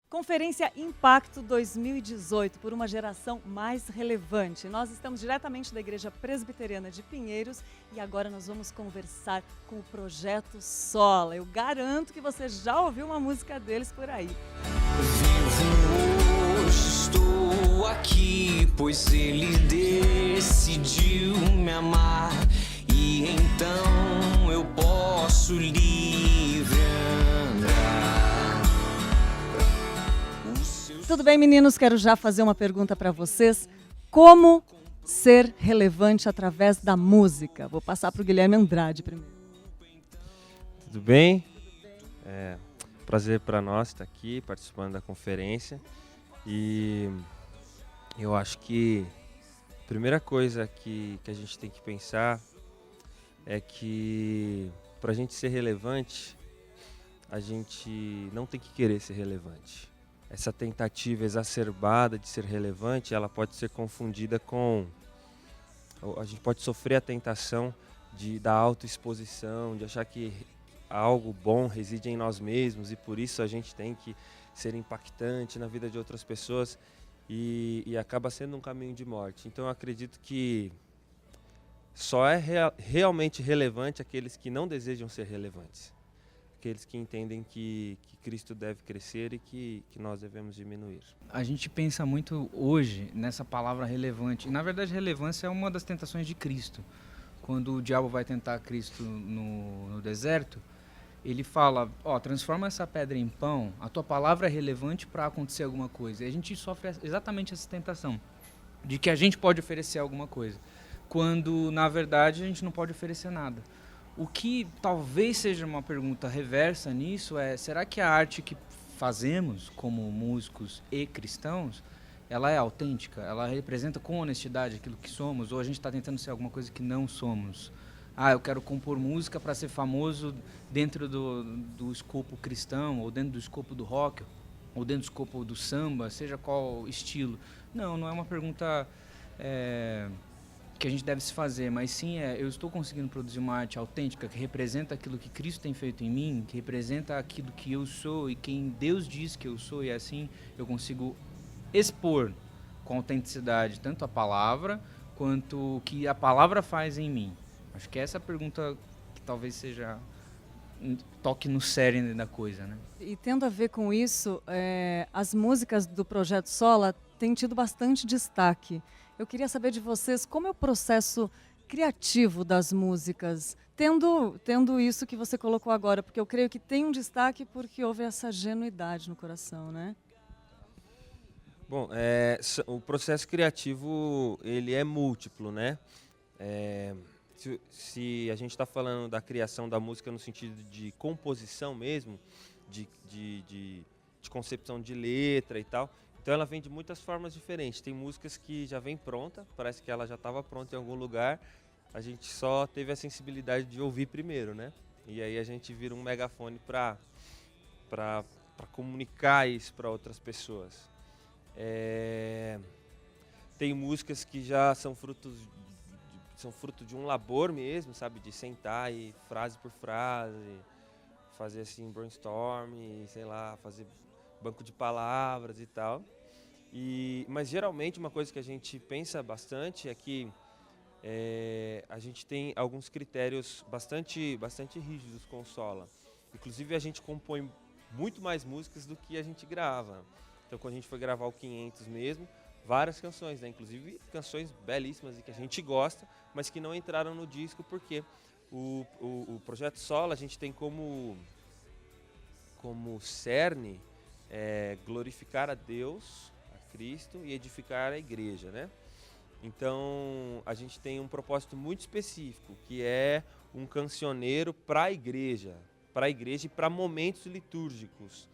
Conferência Impacto 2018, por uma geração mais relevante. Nós estamos diretamente da Igreja Presbiteriana de Pinheiros e agora nós vamos conversar com o Projeto Sola. Eu garanto que você já ouviu uma música deles por aí. Vivo hoje, estou aqui, pois ele decidiu me amar e então eu posso livre andar. Tudo bem, meninos? Quero já fazer uma pergunta para vocês. Como ser relevante através da música? Vou passar para o Guilherme Andrade primeiro. Tudo bem? Prazer para nós estar aqui participando da conferência. E eu acho que a primeira coisa que a gente tem que pensar é que para a gente ser relevante, a gente não tem que querer ser relevante. Essa tentativa exacerbada de ser relevante, ela pode ser confundida com... A gente pode sofrer a tentação da autoexposição, de achar que algo bom reside em nós mesmos e por isso a gente tem que ser impactante na vida de outras pessoas e acaba sendo um caminho de morte. Então eu acredito que só é realmente relevante aqueles que não desejam ser relevantes. Aqueles que entendem que Cristo deve crescer e que nós devemos diminuir. A gente pensa muito hoje nessa palavra relevante. E, na verdade, relevância é uma das tentações de Cristo. Quando o diabo vai tentar Cristo no deserto, ele fala, transforma essa pedra em pão, a tua palavra é relevante para acontecer alguma coisa. E a gente sofre exatamente essa tentação, de que a gente pode oferecer alguma coisa, quando, na verdade, a gente não pode oferecer nada. O que talvez seja uma pergunta reversa nisso é, será que a arte que fazemos como músicos e cristãos, ela é autêntica? Ela representa com honestidade aquilo que somos? Ou a gente está tentando ser alguma coisa que não somos? Eu quero compor música para ser famoso dentro do escopo cristão, ou dentro do escopo do rock, ou dentro do escopo do samba, seja qual estilo. Não é uma pergunta... que a gente deve se fazer, mas sim eu estou conseguindo produzir uma arte autêntica que representa aquilo que Cristo tem feito em mim, que representa aquilo que eu sou e quem Deus diz que eu sou, e assim eu consigo expor com autenticidade tanto a palavra quanto o que a palavra faz em mim. Acho que essa é a pergunta que talvez seja toque no cerne da coisa, né? E tendo a ver com isso, as músicas do Projeto Sola têm tido bastante destaque. Eu queria saber de vocês como é o processo criativo das músicas, tendo isso que você colocou agora, porque eu creio que tem um destaque porque houve essa genuidade no coração, né? Bom, o processo criativo ele é múltiplo, né? Se a gente está falando da criação da música no sentido de composição mesmo, de concepção de letra e tal, então ela vem de muitas formas diferentes. Tem músicas que já vem pronta, parece que ela já estava pronta em algum lugar, a gente só teve a sensibilidade de ouvir primeiro, né? E aí a gente vira um megafone para comunicar isso para outras pessoas. Tem músicas que já são fruto de um labor mesmo, sabe? De sentar e frase por frase, fazer assim brainstorm, sei lá, fazer banco de palavras e tal. Mas geralmente uma coisa que a gente pensa bastante é que a gente tem alguns critérios bastante rígidos com o Sola. Inclusive a gente compõe muito mais músicas do que a gente grava. Então quando a gente foi gravar o 500 mesmo, várias canções, né? Inclusive canções belíssimas e que a gente gosta, mas que não entraram no disco porque o Projeto Sola a gente tem como cerne glorificar a Deus, a Cristo e edificar a igreja, né? Então a gente tem um propósito muito específico, que é um cancioneiro para a igreja e para momentos litúrgicos,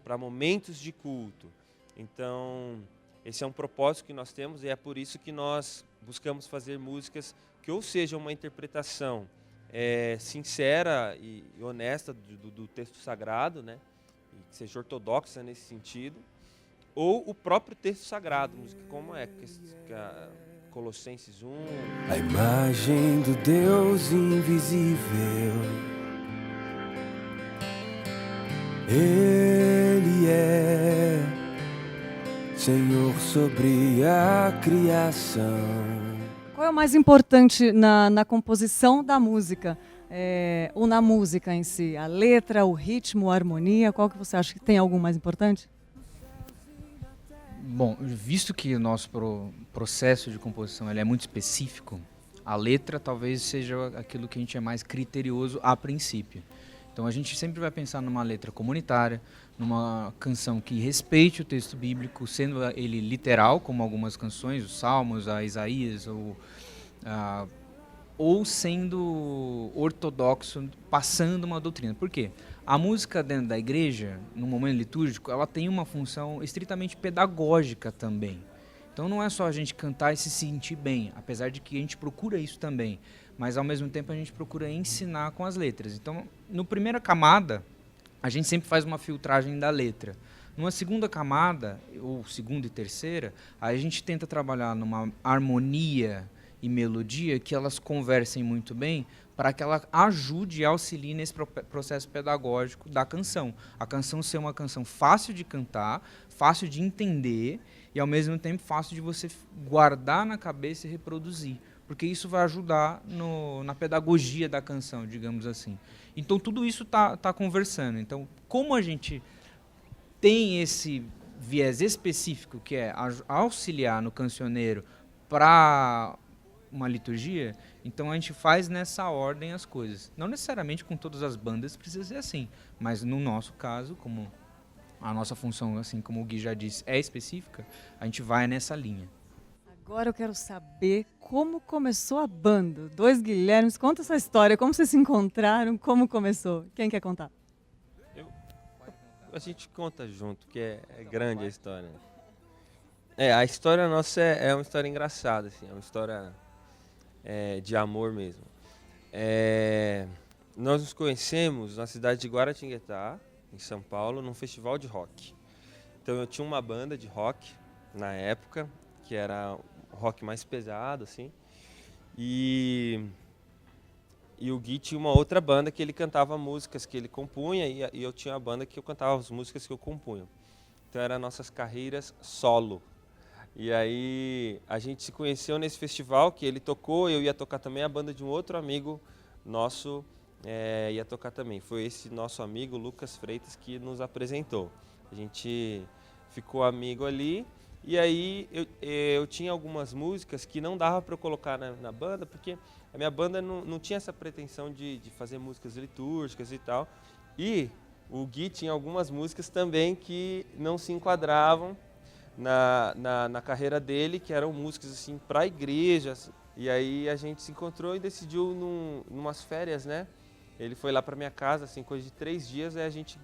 para momentos de culto. Então esse é um propósito que nós temos e é por isso que nós buscamos fazer músicas que ou sejam uma interpretação sincera e honesta do texto sagrado, né? Que seja ortodoxa nesse sentido, ou o próprio texto sagrado, música como Colossenses 1. A imagem do Deus invisível, Ele é Senhor, sobre a criação. Qual é o mais importante na composição da música? Ou na música em si? A letra, o ritmo, a harmonia? Qual que você acha que tem algum mais importante? Bom, visto que o nosso processo de composição ele é muito específico, a letra talvez seja aquilo que a gente é mais criterioso a princípio. Então a gente sempre vai pensar numa letra comunitária, numa canção que respeite o texto bíblico, sendo ele literal, como algumas canções, os Salmos, a Isaías, ou sendo ortodoxo, passando uma doutrina. Por quê? A música dentro da igreja, no momento litúrgico, ela tem uma função estritamente pedagógica também. Então não é só a gente cantar e se sentir bem, apesar de que a gente procura isso também, mas ao mesmo tempo a gente procura ensinar com as letras. Então, no primeira camada, a gente sempre faz uma filtragem da letra. Numa segunda camada, ou segunda e terceira, a gente tenta trabalhar numa harmonia e melodia que elas conversem muito bem para que ela ajude e auxilie nesse processo pedagógico da canção. A canção ser uma canção fácil de cantar, fácil de entender e, ao mesmo tempo, fácil de você guardar na cabeça e reproduzir, porque isso vai ajudar na pedagogia da canção, digamos assim. Então, tudo isso tá conversando. Então, como a gente tem esse viés específico, que é auxiliar no cancioneiro para uma liturgia, então a gente faz nessa ordem as coisas. Não necessariamente com todas as bandas precisa ser assim, mas no nosso caso, como a nossa função, assim como o Gui já disse, é específica, a gente vai nessa linha. Agora eu quero saber como começou a banda. Dois Guilhermes, conta essa história, como vocês se encontraram, como começou. Quem quer contar? A gente conta junto, que é grande a história. A história nossa é uma história engraçada, assim, é uma história de amor mesmo. Nós nos conhecemos na cidade de Guaratinguetá, em São Paulo, num festival de rock. Então eu tinha uma banda de rock na época, que era rock mais pesado, assim, e o Gui tinha uma outra banda que ele cantava músicas que ele compunha e eu tinha uma banda que eu cantava as músicas que eu compunha. Então eram nossas carreiras solo. E aí a gente se conheceu nesse festival que ele tocou, eu ia tocar também, a banda de um outro amigo nosso ia tocar também. Foi esse nosso amigo, Lucas Freitas, que nos apresentou. A gente ficou amigo ali e aí eu tinha algumas músicas que não dava para eu colocar na banda, porque a minha banda não tinha essa pretensão de fazer músicas litúrgicas e tal. E o Gui tinha algumas músicas também que não se enquadravam na carreira dele, que eram músicas assim para igrejas. E aí a gente se encontrou e decidiu numas férias, né? Ele foi lá para minha casa, assim, coisa de 3 dias, aí a gente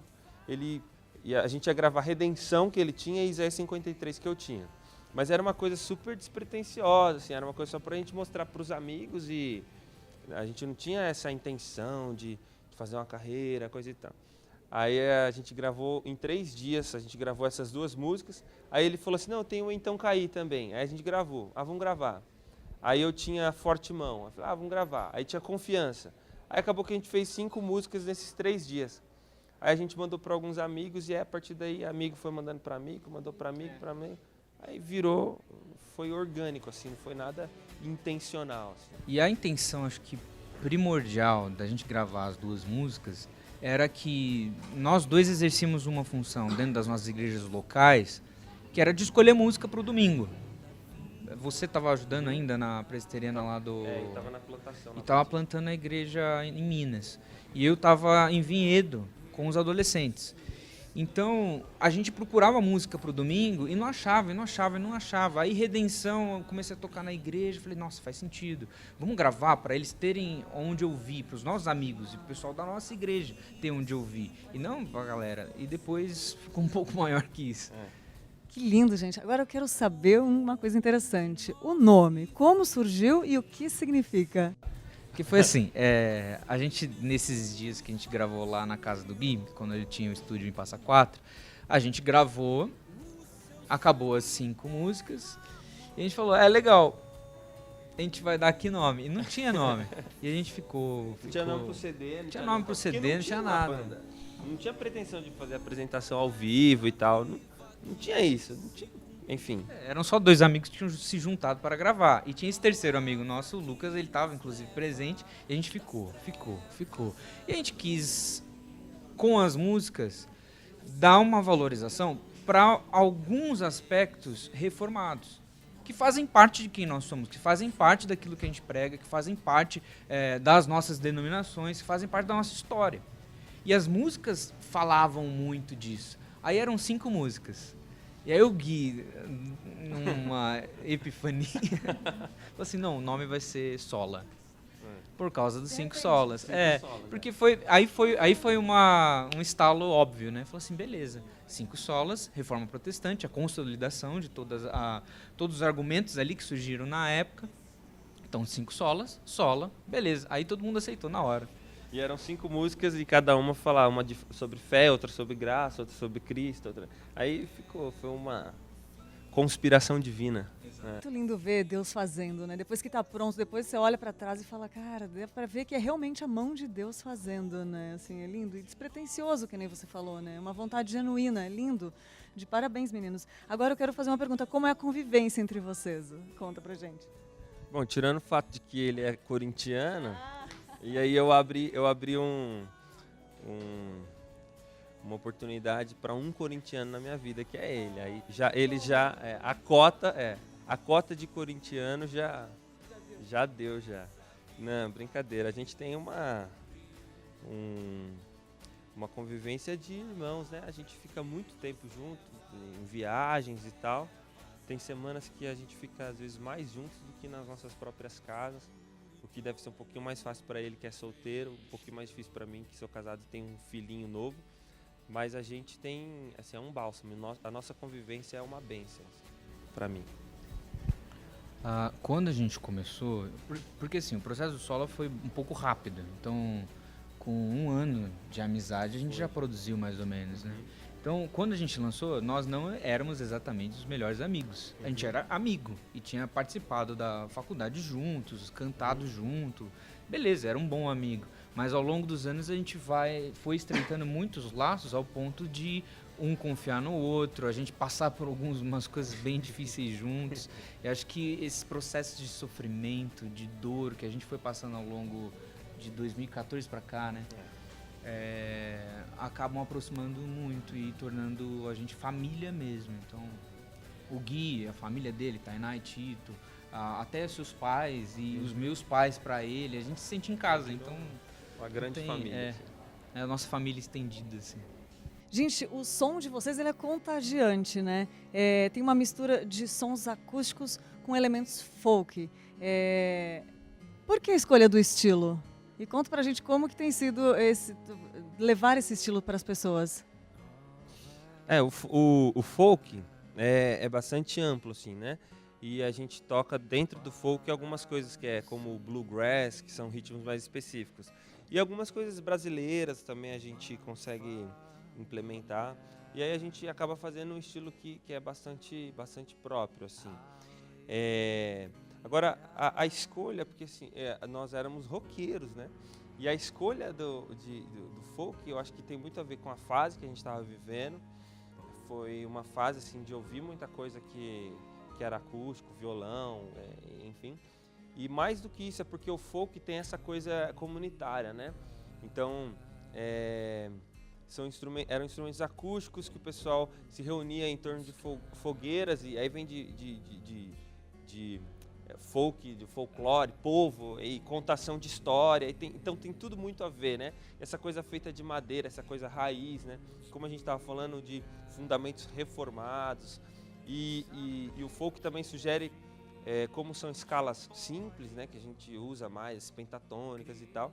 ia gravar Redenção, que ele tinha, e Isaías 53, que eu tinha. Mas era uma coisa super despretensiosa, assim, era uma coisa só pra gente mostrar pros amigos e a gente não tinha essa intenção de fazer uma carreira, coisa e tal. Aí a gente gravou em 3 dias, a gente gravou essas 2 músicas. Aí ele falou assim, não, eu tenho o Então Caí também. Aí a gente gravou, vamos gravar. Aí eu tinha Forte Mão, eu falei, vamos gravar. Aí tinha Confiança. Aí acabou que a gente fez 5 músicas nesses 3 dias. Aí a gente mandou para alguns amigos e a partir daí amigo foi mandando para amigo, mandou para amigo, para amigo. Aí virou, foi orgânico, assim, não foi nada intencional. Assim. E a intenção, acho que primordial da gente gravar as 2 músicas era que nós 2 exercíamos uma função dentro das nossas igrejas locais, que era de escolher música para o domingo. Você estava ajudando ainda na presbiteriana lá do... estava na plantação. E estava plantando a igreja em Minas. E eu estava em Vinhedo com os adolescentes. Então, a gente procurava música para o domingo e não achava. Aí, Redenção, eu comecei a tocar na igreja, falei, nossa, faz sentido. Vamos gravar para eles terem onde ouvir, para os nossos amigos e para o pessoal da nossa igreja ter onde ouvir. E não para a galera. E depois ficou um pouco maior que isso. Que lindo, gente. Agora eu quero saber uma coisa interessante. O nome, como surgiu e o que significa? Que foi assim, a gente, nesses dias que a gente gravou lá na casa do Gui, quando ele tinha o estúdio em Passa Quatro, a gente gravou, acabou as 5 músicas, e a gente falou, legal, a gente vai dar que nome? E não tinha nome. E a gente ficou... Não tinha nome pro CD. Não tinha nome pro CD, não tinha nada. Não tinha pretensão de fazer apresentação ao vivo e tal, não tinha isso, enfim. Eram só 2 amigos que tinham se juntado para gravar. E tinha esse terceiro amigo nosso, o Lucas, ele estava inclusive presente. E a gente ficou. E a gente quis, com as músicas, dar uma valorização para alguns aspectos reformados, que fazem parte de quem nós somos, que fazem parte daquilo que a gente prega, que fazem parte das nossas denominações, que fazem parte da nossa história. E as músicas falavam muito disso. Aí eram 5 músicas. E aí o Gui, numa epifania, falou assim, não, o nome vai ser Sola. Por causa dos 5 solas. Porque aí foi um estalo óbvio, né? Falou assim, beleza, 5 solas, Reforma Protestante, a consolidação de todos os argumentos ali que surgiram na época. Então, 5 solas, sola, beleza. Aí todo mundo aceitou na hora. E eram 5 músicas e cada uma falava, uma sobre fé, outra sobre graça, outra sobre Cristo. Aí foi uma conspiração divina. Muito lindo ver Deus fazendo, né? Depois que está pronto, depois você olha para trás e fala, cara, dá para ver que é realmente a mão de Deus fazendo, né? Assim, é lindo e despretensioso, que nem você falou, né? Uma vontade genuína, é lindo. De parabéns, meninos. Agora eu quero fazer uma pergunta, como é a convivência entre vocês? Conta pra gente. Bom, tirando o fato de que ele é corintiano, e aí eu abri uma oportunidade para um corintiano na minha vida, que é ele. Aí a cota de corintiano já deu. Não, brincadeira. A gente tem uma convivência de irmãos, né? A gente fica muito tempo junto, em viagens e tal. Tem semanas que a gente fica às vezes mais juntos do que nas nossas próprias casas. O que deve ser um pouquinho mais fácil para ele, que é solteiro, um pouquinho mais difícil para mim, que sou casado e tenho um filhinho novo. Mas a gente tem, assim, é um bálsamo. A nossa convivência é uma bênção, para mim. Quando a gente começou, porque assim, o processo do Sola foi um pouco rápido. Então, com 1 ano de amizade, a gente já produziu mais ou menos, né? Então, quando a gente lançou, nós não éramos exatamente os melhores amigos. A gente era amigo e tinha participado da faculdade juntos, cantado junto. Beleza, era um bom amigo. Mas ao longo dos anos a gente foi estreitando muitos laços ao ponto de um confiar no outro, a gente passar por umas coisas bem difíceis juntos. Eu acho que esse processo de sofrimento, de dor que a gente foi passando ao longo de 2014 para cá, né? Acabam aproximando muito e tornando a gente família mesmo. Então, o Gui, a família dele, Tainá e Tito, até seus pais e os meus pais para ele, a gente se sente em casa. Então, uma grande família. É a nossa família estendida, assim. Gente, o som de vocês ele é contagiante, né? Tem uma mistura de sons acústicos com elementos folk. Por que a escolha do estilo? E conta pra gente como que tem sido levar esse estilo para as pessoas. O folk é bastante amplo, assim, né? E a gente toca dentro do folk algumas coisas que como o bluegrass, que são ritmos mais específicos. E algumas coisas brasileiras também a gente consegue implementar. E aí a gente acaba fazendo um estilo que é bastante próprio, assim. Agora, a escolha, porque assim, nós éramos roqueiros, né? E a escolha do folk, eu acho que tem muito a ver com a fase que a gente estava vivendo. Foi uma fase assim, de ouvir muita coisa que era acústico, violão, enfim. E mais do que isso, é porque o folk tem essa coisa comunitária, né? Então, eram instrumentos acústicos que o pessoal se reunia em torno de fogueiras, e aí vem de folk, de folclore, povo e contação de história. Então tem tudo muito a ver, né? Essa coisa feita de madeira, essa coisa raiz, né? Como a gente estava falando de fundamentos reformados. E o folk também sugere, como são escalas simples, né? Que a gente usa mais, pentatônicas e tal.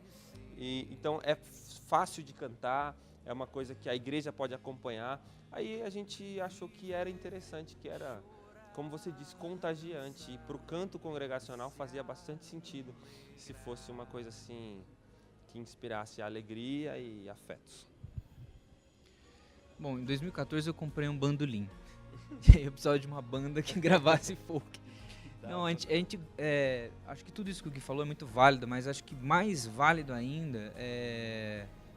Então é fácil de cantar, é uma coisa que a igreja pode acompanhar. Aí a gente achou que era interessante, que era, como você disse, contagiante. E para o canto congregacional fazia bastante sentido se fosse uma coisa assim que inspirasse alegria e afetos. Bom, em 2014 eu comprei um bandolim. Eu precisava de uma banda que gravasse folk. Não, a gente acho que tudo isso que o Gui falou é muito válido, mas acho que mais válido ainda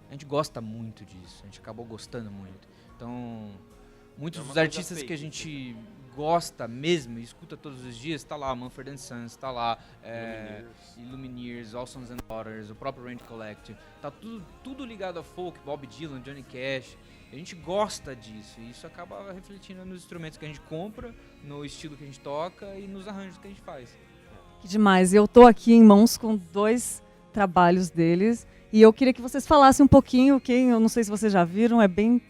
a gente gosta muito disso. A gente acabou gostando muito. Então, muitos dos artistas que a gente gosta mesmo e escuta todos os dias, tá lá Mumford & Sons, tá lá Lumineers, All Sons and Daughters, o próprio Rand Collective, tá tudo ligado a folk, Bob Dylan, Johnny Cash. A gente gosta disso e isso acaba refletindo nos instrumentos que a gente compra, no estilo que a gente toca e nos arranjos que a gente faz. Que demais. Eu estou aqui em mãos com 2 trabalhos deles e eu queria que vocês falassem um pouquinho, eu não sei se vocês já viram, é bem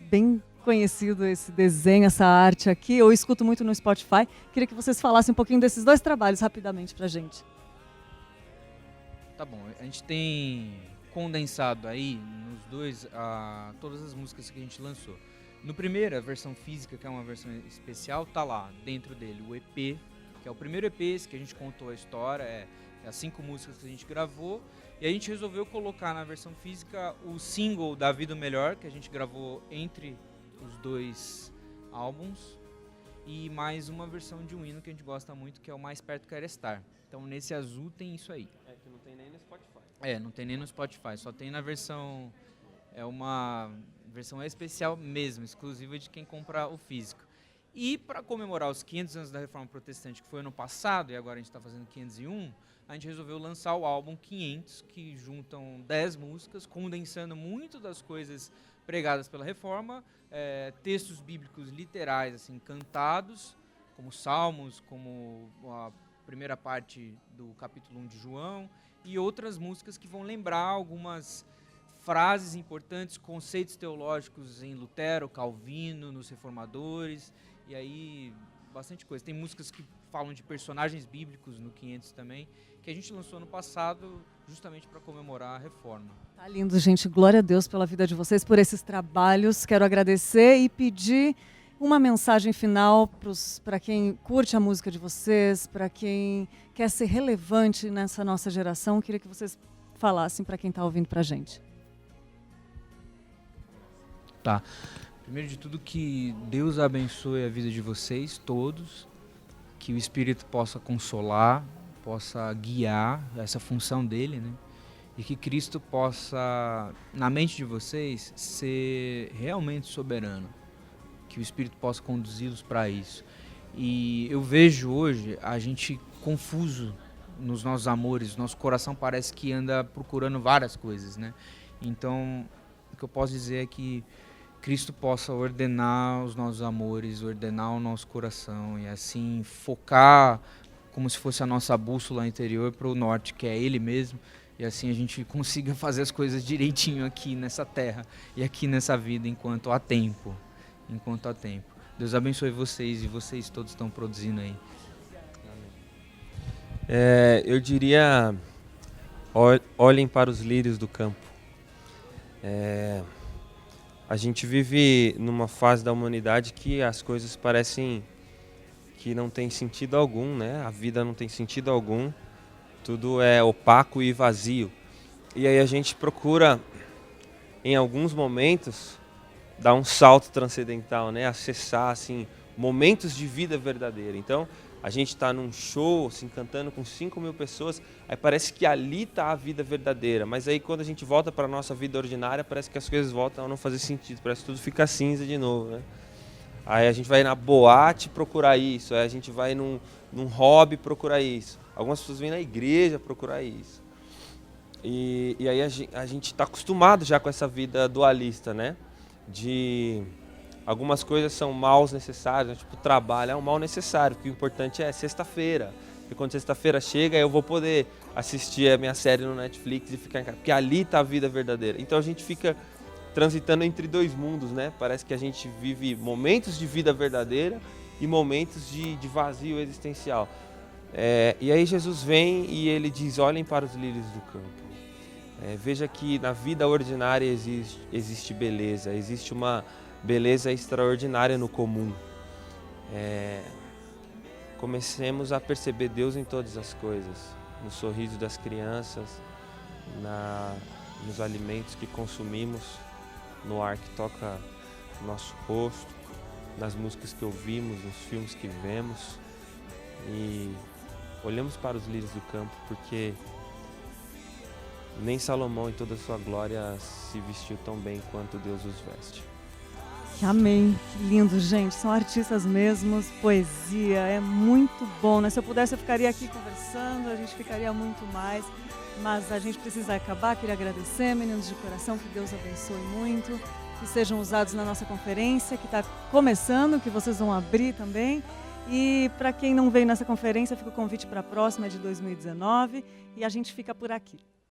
conhecido esse desenho, essa arte aqui, eu escuto muito no Spotify. Queria que vocês falassem um pouquinho desses 2 trabalhos rapidamente pra gente. Tá bom, a gente tem condensado aí nos 2 todas as músicas que a gente lançou. No primeiro, a versão física, que é uma versão especial, tá lá dentro dele o EP, que é o primeiro EP, esse que a gente contou a história, é as 5 músicas que a gente gravou, e a gente resolveu colocar na versão física o single Da Vida Melhor, que a gente gravou entre os 2 álbuns, e mais uma versão de um hino que a gente gosta muito, que é o Mais Perto Quero Estar. Então nesse azul tem isso aí. Que não tem nem no Spotify. Não tem nem no Spotify, só tem na versão, é uma versão especial mesmo, exclusiva de quem compra o físico. E para comemorar os 500 anos da Reforma Protestante, que foi ano passado, e agora a gente está fazendo 501, a gente resolveu lançar o álbum 500, que juntam 10 músicas, condensando muito das coisas pregadas pela Reforma, textos bíblicos literais, assim, cantados, como Salmos, como a primeira parte do capítulo 1 de João, e outras músicas que vão lembrar algumas frases importantes, conceitos teológicos em Lutero, Calvino, nos reformadores, e aí bastante coisa. Tem músicas que falam de personagens bíblicos no 500 também, que a gente lançou ano passado justamente para comemorar a reforma. Tá lindo, gente. Glória a Deus pela vida de vocês, por esses trabalhos. Quero agradecer e pedir uma mensagem final para quem curte a música de vocês, para quem quer ser relevante nessa nossa geração. Queria que vocês falassem para quem está ouvindo para a gente. Tá. Primeiro de tudo, que Deus abençoe a vida de vocês todos, que o Espírito possa consolar, possa guiar essa função dele, né? E que Cristo possa, na mente de vocês, ser realmente soberano, que o Espírito possa conduzi-los para isso. E eu vejo hoje a gente confuso nos nossos amores, nosso coração parece que anda procurando várias coisas, né? Então, o que eu posso dizer é que Cristo possa ordenar os nossos amores, ordenar o nosso coração e assim focar como se fosse a nossa bússola interior para o norte, que é Ele mesmo, e assim a gente consiga fazer as coisas direitinho aqui nessa terra e aqui nessa vida enquanto há tempo. Deus abençoe vocês e vocês todos estão produzindo aí. Eu diria, olhem para os lírios do campo. A gente vive numa fase da humanidade que as coisas parecem que não tem sentido algum, né? A vida não tem sentido algum, tudo é opaco e vazio. E aí a gente procura, em alguns momentos, dar um salto transcendental, né? Acessar assim, momentos de vida verdadeira. Então, a gente está num show, assim, cantando com 5.000 pessoas, aí parece que ali está a vida verdadeira, mas aí quando a gente volta para a nossa vida ordinária, parece que as coisas voltam a não fazer sentido, parece que tudo fica cinza de novo, né? Aí a gente vai na boate procurar isso, aí a gente vai num hobby procurar isso, algumas pessoas vêm na igreja procurar isso. E aí a gente está acostumado já com essa vida dualista, né? De algumas coisas são maus necessários, né? Tipo, trabalho é um mal necessário, porque o importante é sexta-feira. E quando sexta-feira chega, eu vou poder assistir a minha série no Netflix e ficar em casa, porque ali está a vida verdadeira. Então a gente fica transitando entre 2 mundos, né? Parece que a gente vive momentos de vida verdadeira e momentos de vazio existencial. E aí Jesus vem e ele diz, olhem para os lírios do campo. Veja que na vida ordinária existe beleza, existe uma beleza extraordinária no comum. Comecemos a perceber Deus em todas as coisas, no sorriso das crianças, nos alimentos que consumimos, no ar que toca o nosso rosto, nas músicas que ouvimos, nos filmes que vemos. E olhamos para os lírios do campo, porque nem Salomão em toda a sua glória se vestiu tão bem quanto Deus os veste. Amém. Que lindo, gente. São artistas mesmos, poesia, é muito bom, né? Se eu pudesse, eu ficaria aqui conversando, a gente ficaria muito mais, mas a gente precisa acabar. Queria agradecer, meninos de coração, que Deus abençoe muito, que sejam usados na nossa conferência, que está começando, que vocês vão abrir também. E para quem não veio nessa conferência, fica o convite para a próxima, é de 2019, e a gente fica por aqui.